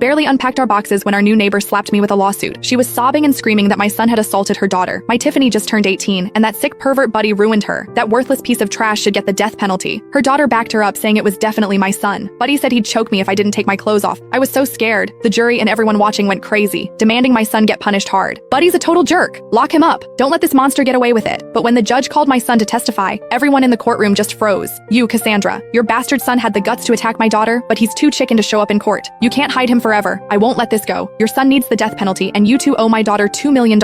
barely unpacked our boxes when our new neighbor slapped me with a lawsuit. She was sobbing and screaming that my son had assaulted her daughter. My Tiffany just turned 18, and that sick pervert Buddy ruined her. That worthless piece of trash should get the death penalty. Her daughter backed her up, saying it was definitely my son. Buddy said he'd choke me if I didn't take my clothes off. I was so scared. The jury and everyone watching went crazy, demanding my son get punished hard. Buddy's a total jerk. Lock him up. Don't let this monster get away with it. But when the judge called my son to testify, everyone in the courtroom just froze. You, Cassandra, your bastard son had the guts to attack my daughter, but he's too chicken to show up in court. You can't hide him forever. I won't let this go. Your son needs the death penalty, and you two owe my daughter $2 million.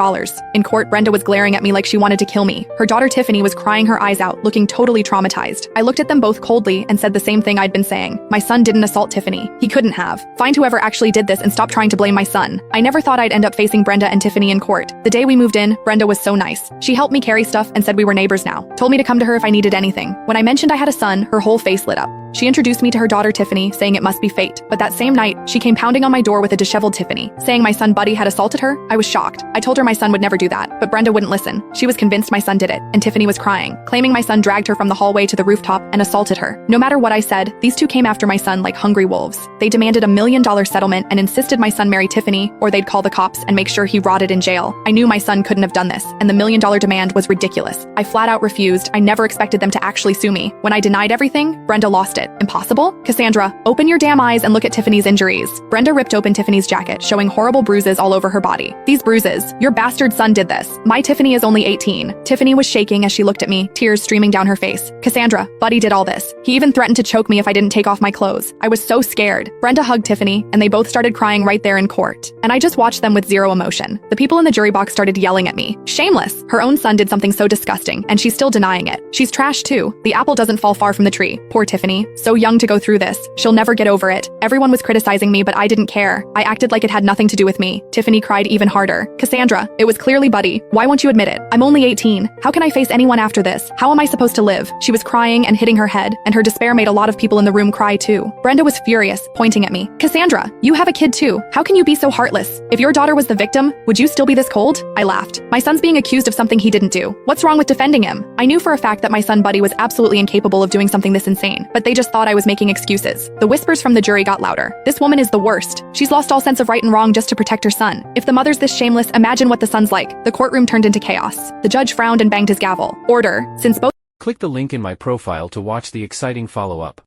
In court, Brenda was glaring at me like she wanted to kill me. Her daughter Tiffany was crying her eyes out, looking totally traumatized. I looked at them both coldly and said the same thing I'd been saying. My son didn't assault Tiffany. He couldn't have. Find whoever actually did this and stop trying to blame my son. I never thought I'd end up facing Brenda and Tiffany in court. The day we moved in, Brenda was so nice. She helped me carry stuff and said we were neighbors now. Told me to come to her if I needed anything. When I mentioned I had a son, her whole face lit up. She introduced me to her daughter Tiffany, saying it must be fate. But that same night, she came pounding on my door with a disheveled Tiffany, saying my son Buddy had assaulted her. I was shocked. I told her my son would never do that, but Brenda wouldn't listen. She was convinced my son did it, and Tiffany was crying, claiming my son dragged her from the hallway to the rooftop and assaulted her. No matter what I said, these two came after my son like hungry wolves. They demanded $1 million settlement and insisted my son marry Tiffany, or they'd call the cops and make sure he rotted in jail. I knew my son couldn't have done this, and the $1 million demand was ridiculous. I flat out refused. I never expected them to actually sue me. When I denied everything, Brenda lost it. Impossible? Cassandra, open your damn eyes and look at Tiffany's injuries. Brenda ripped open Tiffany's jacket, showing horrible bruises all over her body. These bruises, your bastard son did this. My Tiffany is only 18. Tiffany was shaking as she looked at me, tears streaming down her face. Cassandra, Buddy did all this. He even threatened to choke me if I didn't take off my clothes. I was so scared. Brenda hugged Tiffany, and they both started crying right there in court. And I just watched them with zero emotion. The people in the jury box started yelling at me. Shameless. Her own son did something so disgusting, and she's still denying it. She's trash too. The apple doesn't fall far from the tree. Poor Tiffany. So young to go through this. She'll never get over it. Everyone was criticizing me, but I didn't care. I acted like it had nothing to do with me. Tiffany cried even harder. Cassandra, it was clearly Buddy. Why won't you admit it? I'm only 18. How can I face anyone after this? How am I supposed to live? She was crying and hitting her head, and her despair made a lot of people in the room cry too. Brenda was furious, pointing at me. Cassandra, you have a kid too. How can you be so heartless? If your daughter was the victim, would you still be this cold? I laughed. My son's being accused of something he didn't do. What's wrong with defending him? I knew for a fact that my son Buddy was absolutely incapable of doing something this insane, but they just thought I was making excuses. The whispers from the jury got louder. This woman is the worst. She's lost all sense of right and wrong just to protect her son. If the mother's this shameless, imagine what the son's like. The courtroom turned into chaos. The judge frowned and banged his gavel. Order, since both— Click the link in my profile to watch the exciting follow-up.